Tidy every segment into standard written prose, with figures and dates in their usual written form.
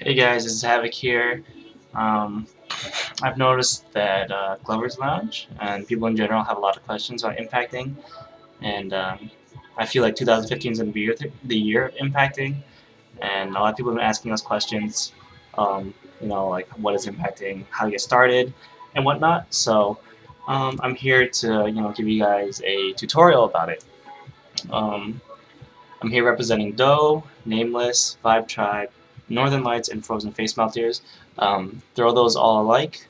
Hey guys, this is Havok here. Um, I've noticed that Glover's Lounge and people in general have a lot of questions about impacting, and I feel like 2015 is going to be the year of impacting, and a lot of people have been asking us questions, like what is impacting, how to get started, and whatnot. So I'm here to give you guys a tutorial about it. Um, I'm here representing Doe, Nameless, Vibe Tribe, Northern Lights, and Frozen Face Melters. Throw those all alike.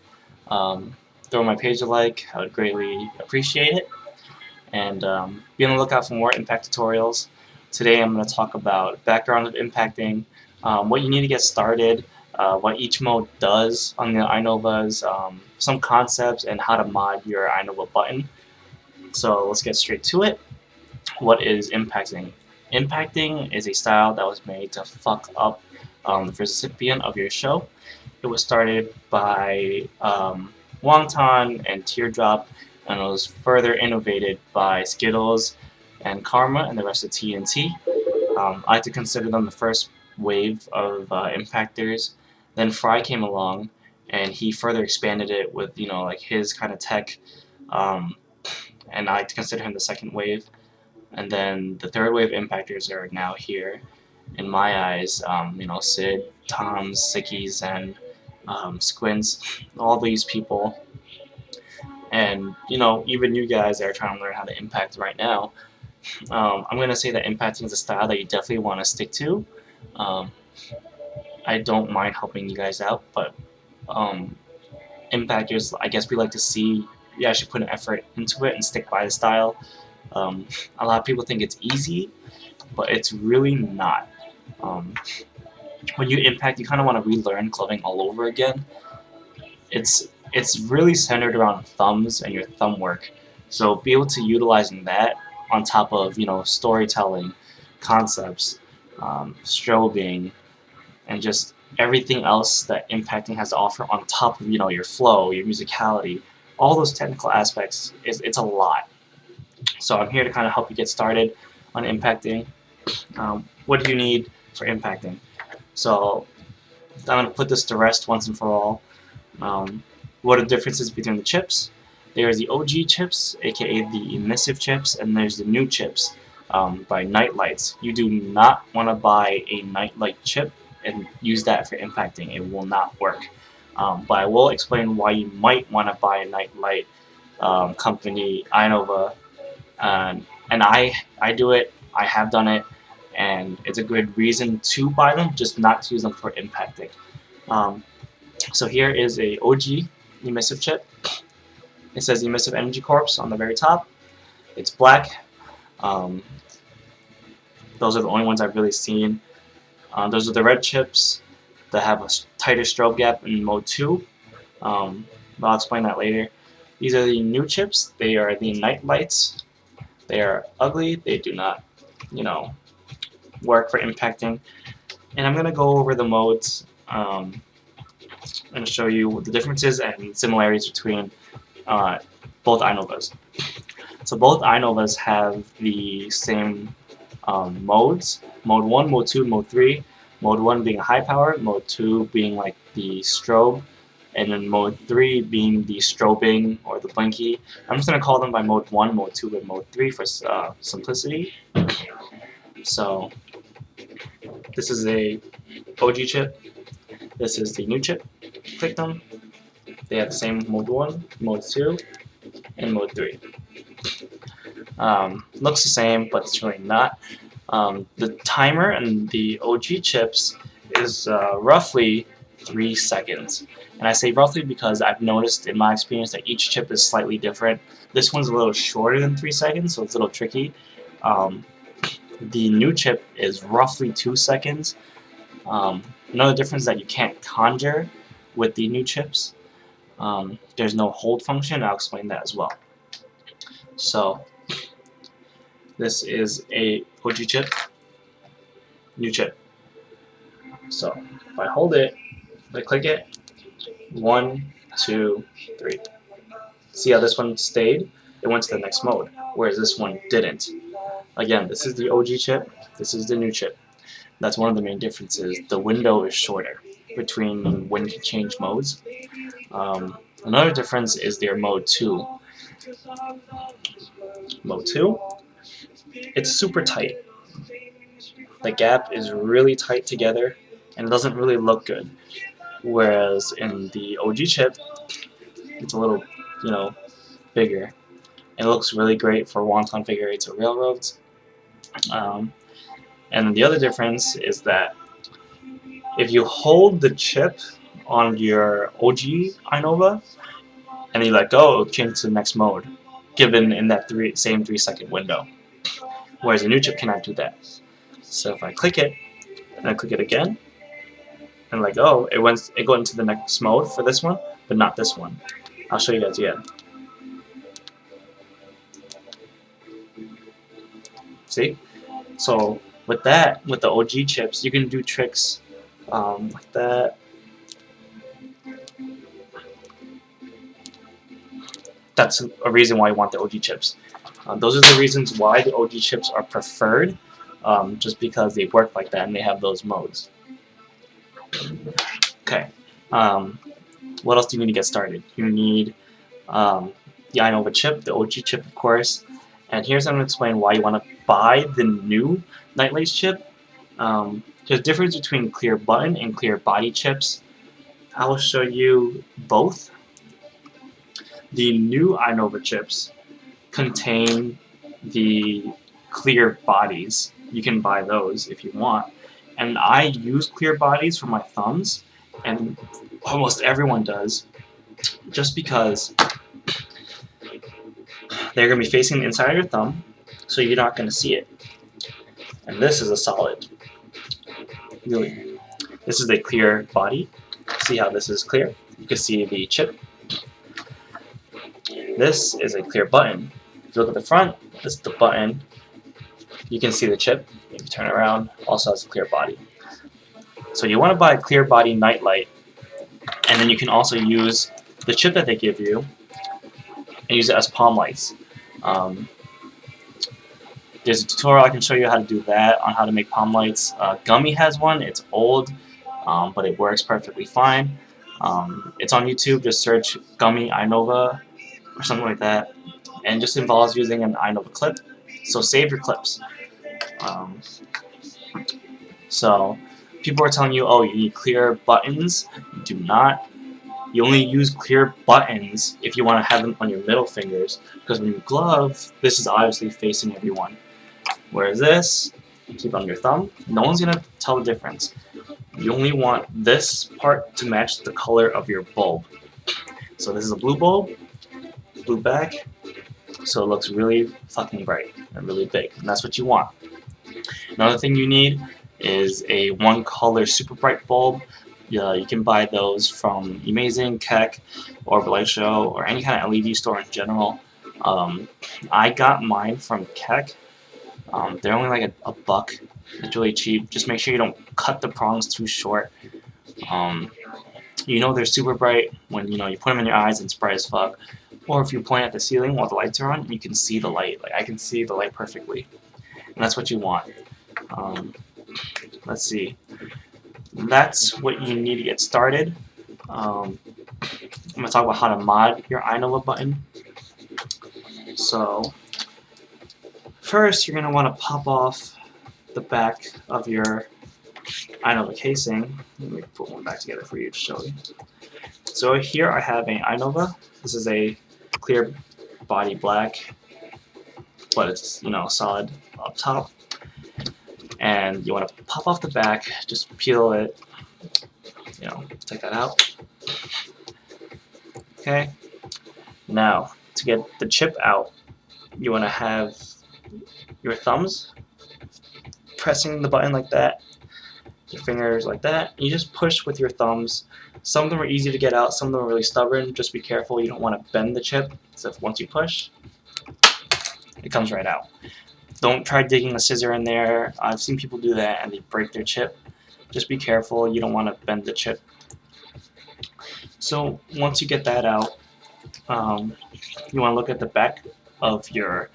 Um, throw my page a like. I would greatly appreciate it. And be on the lookout for more impact tutorials. Today I'm going to talk about background of impacting, what you need to get started, what each mode does on the Inovas, some concepts, and how to mod your Inova button. So let's get straight to it. What is impacting? Impacting is a style that was made to fuck up the recipient of your show. It was started by Wonton and Teardrop, and it was further innovated by Skittles and Karma and the rest of TNT. I like to consider them the first wave of impactors. Then Fry came along, and he further expanded it with like his kind of tech, um, and I like to consider him the second wave. And then the third wave impactors are now here. In my eyes, Sid, Toms, Sickies, and Squints, all these people, and even you guys that are trying to learn how to impact right now. I'm gonna say that impacting is a style that you definitely want to stick to. Um, I don't mind helping you guys out, but um, impactors, I guess we like to see you actually put an effort into it and stick by the style. Um, a lot of people think it's easy, but it's really not. Um, when you impact, you kind of want to relearn clubbing all over again. It's really centered around thumbs and your thumb work, so be able to utilizing that on top of storytelling, concepts, strobing, and just everything else that impacting has to offer on top of your flow, your musicality, all those technical aspects. It's a lot. So I'm here to kind of help you get started on impacting. What do you need for impacting? So I'm going to put this to rest once and for all. What are the differences between the chips? There's the OG chips, aka the emissive chips, and there's the new chips by Nightlights. You do not want to buy a Nightlight chip and use that for impacting. It will not work. But I will explain why you might want to buy a Nightlight company, Inova, and I do it. I have done it, and it's a good reason to buy them, just not to use them for impacting. Um, so here is a OG emissive chip. It says Emissive Energy Corps on the very top. It's black. Um, those are the only ones I've really seen. Those are the red chips that have a tighter strobe gap in mode 2. I'll explain that later. These are the new chips. They are the night lights. They are ugly. They do not, work for impacting. And I'm going to go over the modes and show you the differences and similarities between uh, both Inovas. So both Inovas have the same modes. Mode 1, Mode 2, Mode 3. Mode 1 being high power, Mode 2 being like the strobe, and then Mode 3 being the strobing or the blinky. I'm just going to call them by Mode 1, Mode 2, and Mode 3 for simplicity. So this is a OG chip. This is the new chip. Click them. They have the same Mode 1, Mode 2, and Mode 3. Looks the same, but it's really not. The timer and the OG chips is roughly 3 seconds. And I say roughly because I've noticed in my experience that each chip is slightly different. This one's a little shorter than 3 seconds, so it's a little tricky. The new chip is roughly 2 seconds. Another difference is that you can't conjure with the new chips. There's no hold function. I'll explain that as well. So this is a OG chip, new chip. So if I hold it, if I click it, 1, 2, 3. See how this one stayed? It went to the next mode, whereas this one didn't. Again, this is the OG chip, this is the new chip. That's one of the main differences. The window is shorter. between when you can change modes. Another difference is their mode 2. Mode 2, it's super tight. The gap is really tight together and it doesn't really look good. Whereas in the OG chip, it's a little, you know, bigger. It looks really great for wonton figure eights or railroads. Um, and the other difference is that if you hold the chip on your OG Inova and you let go, it'll change to the next mode, given in that same 3-second window. Whereas a new chip cannot do that. So if I click it, and I click it again, and let go, it goes into the next mode for this one, but not this one. I'll show you guys again. See? So with that, with the OG chips, you can do tricks like that. That's a reason why you want the OG chips. Those are the reasons why the OG chips are preferred, just because they work like that and they have those modes. Okay. What else do you need to get started? You need the Inova chip, the OG chip, of course. And here's how I'm going to explain why you want to buy the new Nightlace chip. There's a difference between clear button and clear body chips. I will show you both. The new Inova chips contain the clear bodies. You can buy those if you want. And I use clear bodies for my thumbs, and almost everyone does, just because they're going to be facing the inside of your thumb, so you're not going to see it. And this is a solid. Really, this is a clear body. See how this is clear? You can see the chip. This is a clear button. If you look at the front, this is the button. You can see the chip. If you turn it around, also has a clear body. So you want to buy a clear body nightlight, and then you can also use the chip that they give you and use it as palm lights. There's a tutorial I can show you how to do that, on how to make palm lights. Gummy has one. It's old, but it works perfectly fine. It's on YouTube. Just search Gummy Inova or something like that, and just involves using an Inova clip. So save your clips. So people are telling you, oh, you need clear buttons. You do not. You only use clear buttons if you want to have them on your middle fingers, because when you glove, this is obviously facing everyone. Whereas this, keep on your thumb, no one's going to tell the difference. You only want this part to match the color of your bulb. So this is a blue bulb, blue back, so it looks really fucking bright and really big, and that's what you want. Another thing you need is a one color super bright bulb. You can buy those from Amazing, Keck, or Light Show, or any kind of LED store in general. I got mine from Keck. They're only like a buck. It's really cheap. Just make sure you don't cut the prongs too short. You know they're super bright when you put them in your eyes and it's bright as fuck. Or if you point at the ceiling while the lights are on, you can see the light. Like I can see the light perfectly, and that's what you want. Let's see. That's what you need to get started. I'm gonna talk about how to mod your Inova button. So first, you're gonna want to pop off the back of your Inova casing. Let me put one back together for you to show you. So here I have an Inova. This is a clear body black, but it's solid up top. And you want to pop off the back, just peel it, take that out. Okay. Now to get the chip out, you want to have your thumbs pressing the button like that, your fingers like that. You just push with your thumbs. Some of them are easy to get out, some of them are really stubborn. Just be careful, you don't want to bend the chip, so once you push, it comes right out. Don't try digging a scissor in there. I've seen people do that and they break their chip. Just be careful, you don't want to bend the chip. So once you get that out, you want to look at the back of your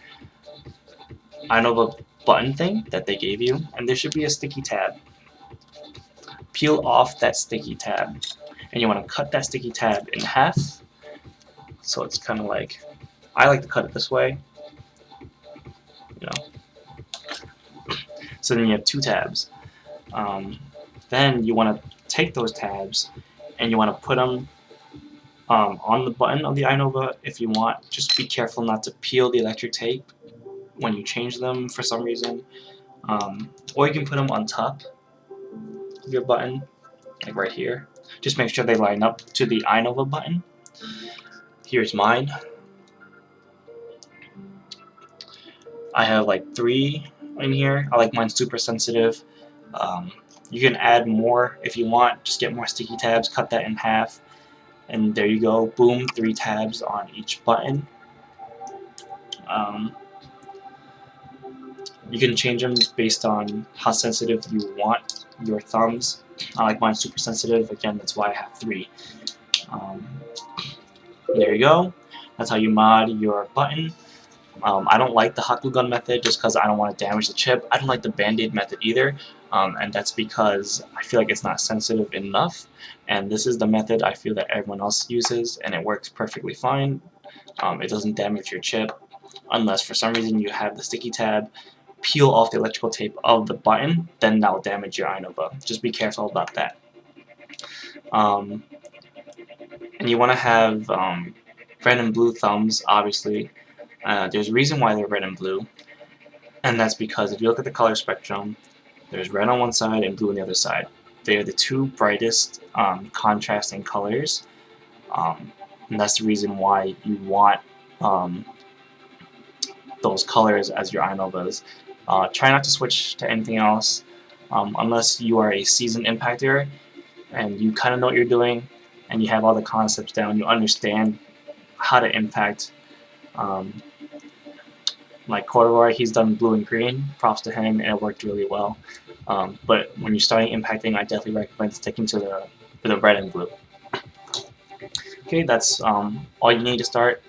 Inova button thing that they gave you, and there should be a sticky tab. peel off that sticky tab, and you want to cut that sticky tab in half. So it's kind of like, I like to cut it this way, you know. So then you have two tabs. Then you want to take those tabs and you want to put them on the button of the Inova if you want. Just be careful not to peel the electric tape when you change them for some reason. Or you can put them on top of your button, like right here. Just make sure they line up to the Inova button. Here's mine. I have like 3 in here. I like mine super sensitive. You can add more if you want. Just get more sticky tabs, cut that in half, and there you go. Boom, 3 tabs on each button. You can change them based on how sensitive you want your thumbs. I like mine super sensitive. Again, that's why I have 3. There you go. That's how you mod your button. I don't like the hot glue gun method just because I don't want to damage the chip. I don't like the band-aid method either, and that's because I feel like it's not sensitive enough. And this is the method I feel that everyone else uses, and it works perfectly fine. It doesn't damage your chip unless for some reason you have the sticky tab peel off the electrical tape of the button, then that will damage your Inova. Just be careful about that. And you want to have red and blue thumbs, obviously. There's a reason why they're red and blue, and that's because if you look at the color spectrum, there's red on one side and blue on the other side. They are the 2 brightest contrasting colors, and that's the reason why you want those colors as your Inovas. Try not to switch to anything else unless you are a seasoned impactor and you kind of know what you're doing and you have all the concepts down. You understand how to impact. Like Corduroy, he's done blue and green. Props to him, and it worked really well. But when you're starting impacting, I definitely recommend sticking to the red and blue. Okay, that's all you need to start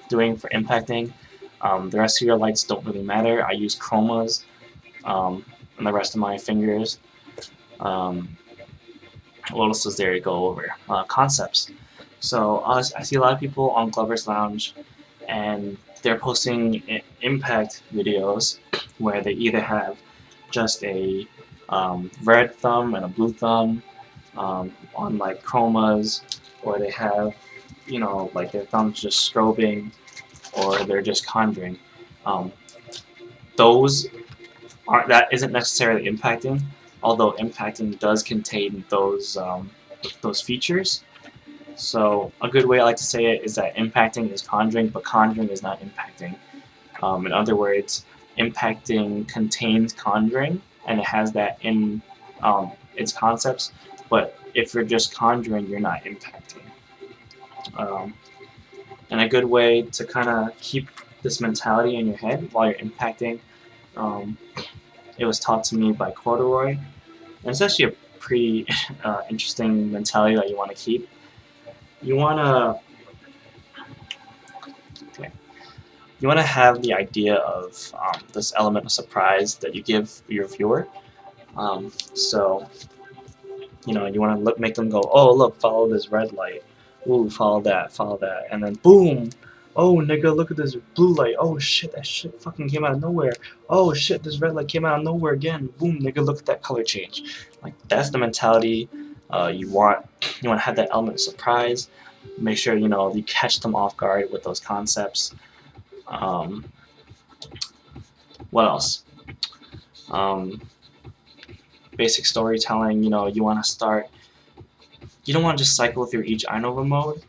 doing for impacting. The rest of your lights don't really matter. I use chromas and the rest of my fingers. What else is there to go over? Concepts. So I see a lot of people on Glover's Lounge, and they're posting impact videos where they either have just a red thumb and a blue thumb on like chromas, or they have, you know, like their thumbs just strobing, or they're just conjuring. That isn't necessarily impacting, although impacting does contain those features. So a good way I like to say it is that impacting is conjuring, but conjuring is not impacting. In other words, impacting contains conjuring, and it has that in its concepts, but if you're just conjuring, you're not impacting. And a good way to kind of keep this mentality in your head while you're impacting, it was taught to me by Corduroy, and it's actually a pretty interesting mentality that you want to keep. You want to have the idea of this element of surprise that you give your viewer. So you know, you want to make them go, oh look, follow this red light, ooh, follow that, and then boom, oh nigga, look at this blue light, oh shit, that shit fucking came out of nowhere, oh shit, this red light came out of nowhere again, boom nigga, look at that color change. Like, that's the mentality you want. You want to have that element of surprise. Make sure, you know, you catch them off guard with those concepts. What else? Basic storytelling. You know, you want to start. You don't want to just cycle through each Inova mode,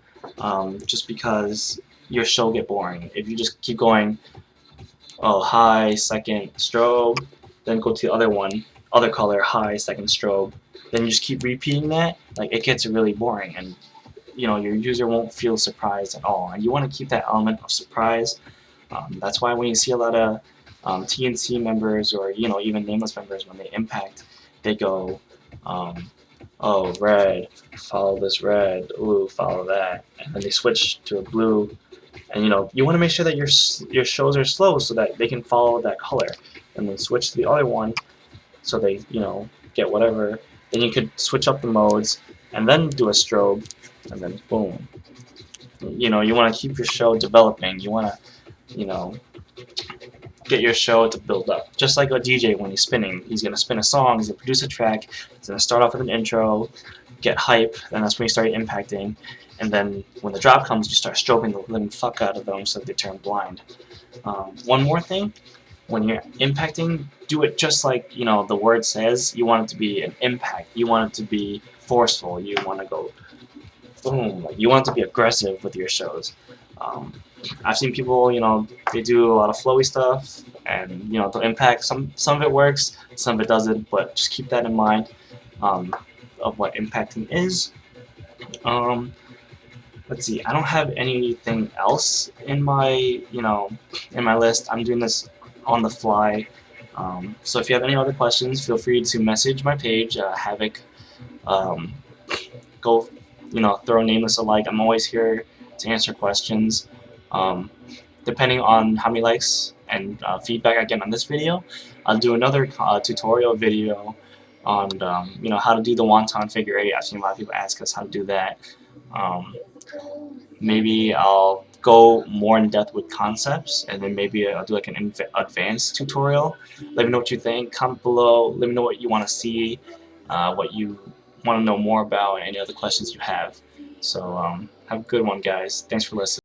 just because your show get boring. If you just keep going, oh high, second strobe, then go to the other one, other color, high, second strobe, then you just keep repeating that. Like, it gets really boring, and you know, your user won't feel surprised at all, and you want to keep that element of surprise. That's why when you see a lot of TNC members, or you know, even nameless members, when they impact, they go, oh red, follow this red, ooh, follow that, and then they switch to a blue. And you know, you want to make sure that your shows are slow so that they can follow that color, and then switch to the other one so they, you know, get whatever Then you could switch up the modes and then do a strobe, and then boom. You want to keep your show developing. You want to, get your show to build up. Just like a DJ when he's spinning. He's going to spin a song, he's going to produce a track, he's going to start off with an intro, get hype, and that's when you start impacting. And then when the drop comes, you start strobing the living fuck out of them so they turn blind. One more thing, when you're impacting, do it just like the word says. You want it to be an impact. You want it to be forceful. You want to go boom. Like, you want it to be aggressive with your shows. Um, I've seen people, they do a lot of flowy stuff, and they'll impact. Some of it works, some of it doesn't. But just keep that in mind of what impacting is. Um, let's see. I don't have anything else in my in my list. I'm doing this on the fly. So if you have any other questions, feel free to message my page, Havok. Um, Go, throw nameless alike. I'm always here to answer questions. Um, Depending on how many likes and feedback I get on this video, I'll do another tutorial video on how to do the wonton figure eight. I've seen a lot of people ask us how to do that. Um, Maybe I'll go more in depth with concepts, and then maybe I'll do like an advanced tutorial. Let me know what you think. Comment below. Let me know what you want to see, what you want to know more about, and any other questions you have. So have a good one, guys. Thanks for listening.